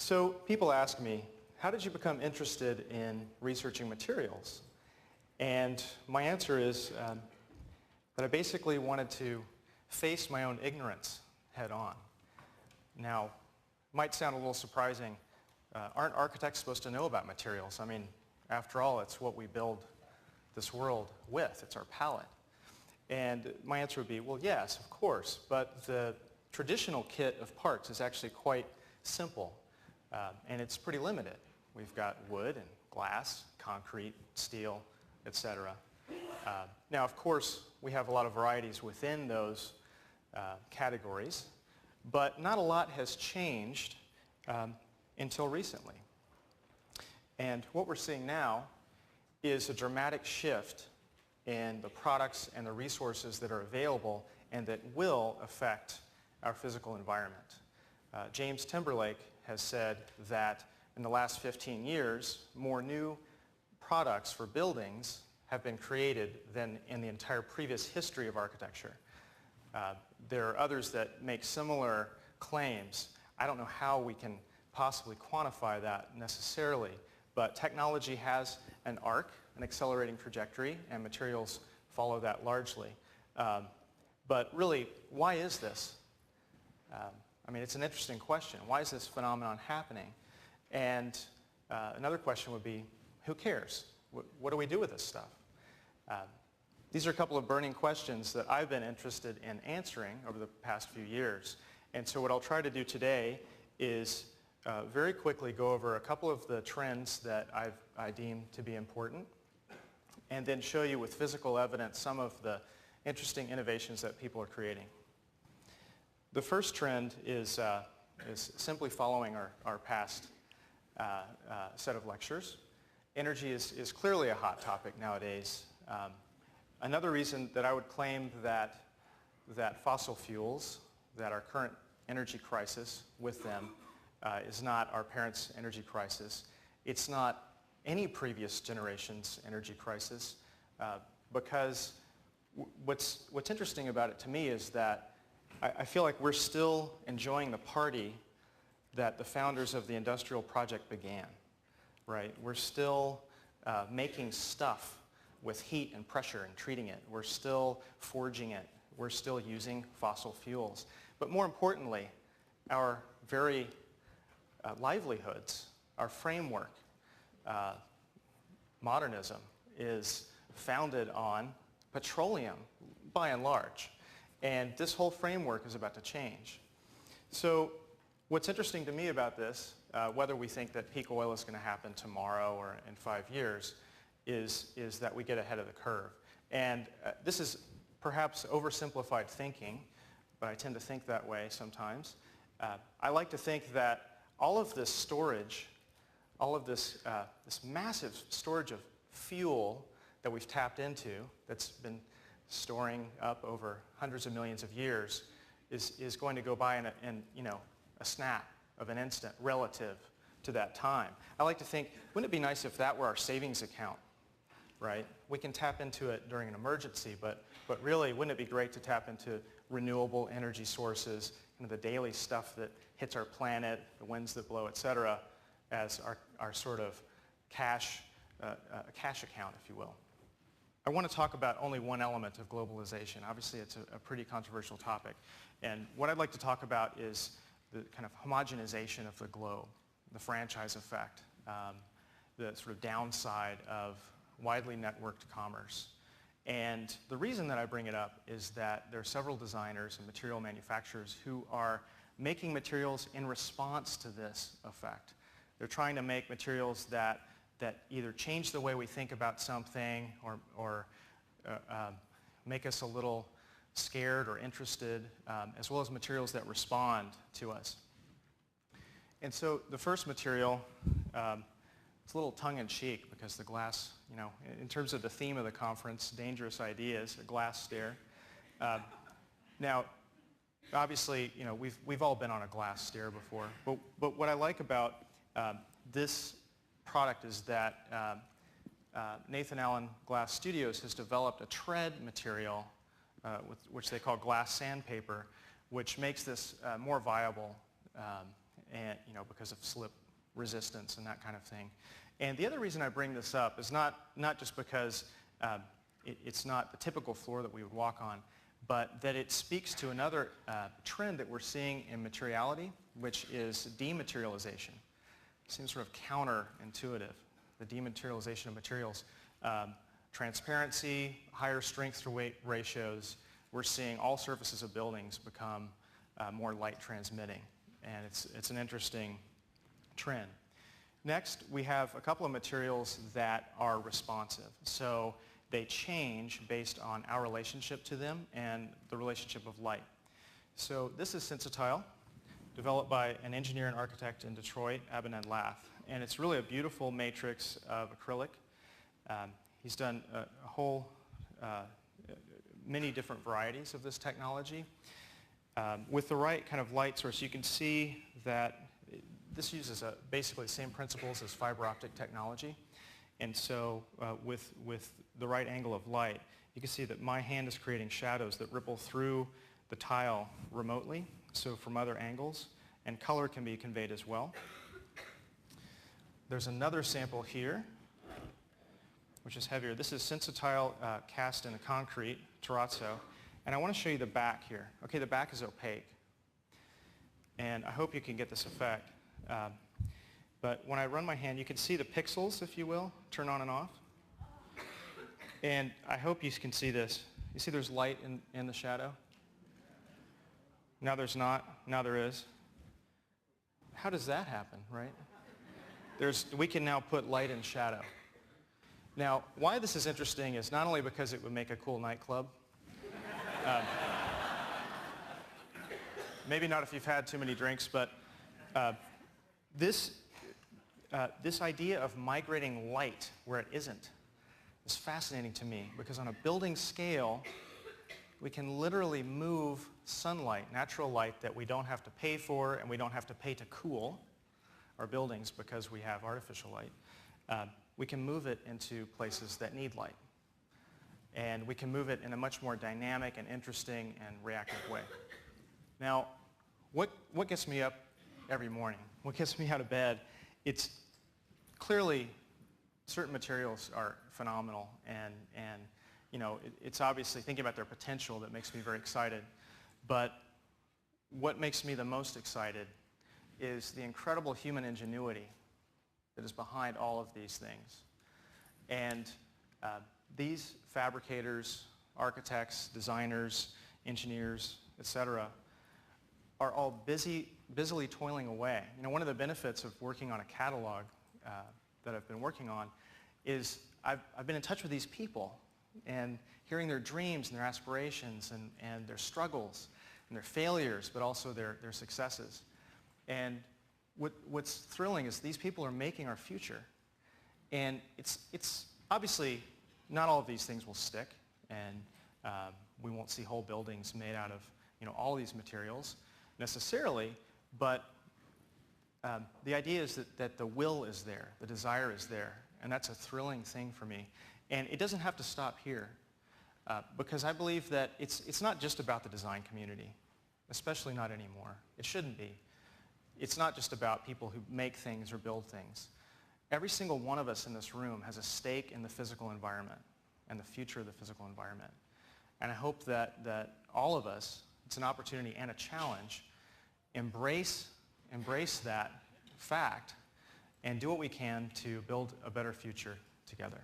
So people ask me, how did you become interested in researching materials? And my answer is that I basically wanted to face my own ignorance head on. Now, it might sound a little surprising. Aren't architects supposed to know about materials? I mean, after all, it's what we build this world with. It's our palette. And my answer would be, well, yes, of course, but the traditional kit of parts is actually quite simple, and it's pretty limited. We've got wood and glass, concrete, steel, etc. Now, of course, we have a lot of varieties within those categories, but not a lot has changed until recently. And what we're seeing now is a dramatic shift in the products and the resources that are available and that will affect our physical environment. James Timberlake has said that in the last 15 years, more new products for buildings have been created than in the entire previous history of architecture. There are others that make similar claims. I don't know how we can possibly quantify that necessarily, but technology has an arc, an accelerating trajectory, and materials follow that largely. But really, why is this? I mean, it's an interesting question. Why is this phenomenon happening? And another question would be, who cares? What do we do with this stuff? These are a couple of burning questions that I've been interested in answering over the past few years. And so what I'll try to do today is very quickly go over a couple of the trends that I deem to be important, and then show you with physical evidence some of the interesting innovations that people are creating. The first trend is simply following our past set of lectures. Energy is clearly a hot topic nowadays. Another reason that I would claim that fossil fuels, that our current energy crisis with them is not our parents' energy crisis. It's not any previous generation's energy crisis because what's interesting about it to me is that I feel like we're still enjoying the party that the founders of the industrial project began, right? We're still making stuff with heat and pressure and treating it. We're still forging it. We're still using fossil fuels. But more importantly, our very livelihoods, our framework, modernism, is founded on petroleum by and large. And this whole framework is about to change. So what's interesting to me about this, whether we think that peak oil is going to happen tomorrow or in 5 years, is that we get ahead of the curve. And this is perhaps oversimplified thinking, but I tend to think that way sometimes. I like to think that all of this storage, all of this massive storage of fuel that we've tapped into, that's been storing up over hundreds of millions of years, is going to go by in a snap of an instant relative to that time. I like to think, wouldn't it be nice if that were our savings account, right? We can tap into it during an emergency, but really, wouldn't it be great to tap into renewable energy sources, the daily stuff that hits our planet, the winds that blow, et cetera, as our sort of cash account, if you will. I want to talk about only one element of globalization. Obviously, it's a pretty controversial topic. And what I'd like to talk about is the kind of homogenization of the globe, the franchise effect, the sort of downside of widely networked commerce. And the reason that I bring it up is that there are several designers and material manufacturers who are making materials in response to this effect. They're trying to make materials that either change the way we think about something or make us a little scared or interested, as well as materials that respond to us. And so the first material, it's a little tongue-in-cheek because the glass, in terms of the theme of the conference, dangerous ideas, a glass stair. Now, obviously, we've all been on a glass stair before, but what I like about this product is that Nathan Allen Glass Studios has developed a tread material, which they call glass sandpaper, which makes this more viable and because of slip resistance and that kind of thing. And the other reason I bring this up is not just because it's not the typical floor that we would walk on, but that it speaks to another trend that we're seeing in materiality, which is dematerialization. It seems sort of counterintuitive, the dematerialization of materials. Transparency, higher strength to weight ratios. We're seeing all surfaces of buildings become more light transmitting, and it's an interesting trend. Next, we have a couple of materials that are responsive. So they change based on our relationship to them and the relationship of light. So this is Sensitile, developed by an engineer and architect in Detroit, Abinand Lath. And it's really a beautiful matrix of acrylic. He's done a whole, many different varieties of this technology. With the right kind of light source, you can see that this uses basically the same principles as fiber optic technology. And so with the right angle of light, you can see that my hand is creating shadows that ripple through the tile remotely, so from other angles, and color can be conveyed as well. There's another sample here, which is heavier. This is Sensitile cast in a concrete, terrazzo, and I want to show you the back here. Okay, the back is opaque, and I hope you can get this effect. But when I run my hand, you can see the pixels, if you will, turn on and off. And I hope you can see this. You see there's light in the shadow? Now there's not, now there is. How does that happen, right? We can now put light in shadow. Now, why this is interesting is not only because it would make a cool nightclub, maybe not if you've had too many drinks, but this idea of migrating light where it isn't is fascinating to me, because on a building scale, we can literally move sunlight, natural light that we don't have to pay for and we don't have to pay to cool our buildings because we have artificial light. We can move it into places that need light. And we can move it in a much more dynamic and interesting and reactive way. Now, what gets me up every morning? What gets me out of bed? It's clearly certain materials are phenomenal, and it's obviously thinking about their potential that makes me very excited. But what makes me the most excited is the incredible human ingenuity that is behind all of these things. And these fabricators, architects, designers, engineers, etc., are all busily toiling away. One of the benefits of working on a catalog that I've been working on is I've been in touch with these people and hearing their dreams and their aspirations and their struggles and their failures, but also their successes. And what's thrilling is these people are making our future. And it's obviously not all of these things will stick, and we won't see whole buildings made out of all these materials necessarily, but the idea is that the will is there, the desire is there, and that's a thrilling thing for me. And it doesn't have to stop here, because I believe that it's not just about the design community, especially not anymore. It shouldn't be. It's not just about people who make things or build things. Every single one of us in this room has a stake in the physical environment and the future of the physical environment. And I hope that all of us, it's an opportunity and a challenge, embrace that fact and do what we can to build a better future together.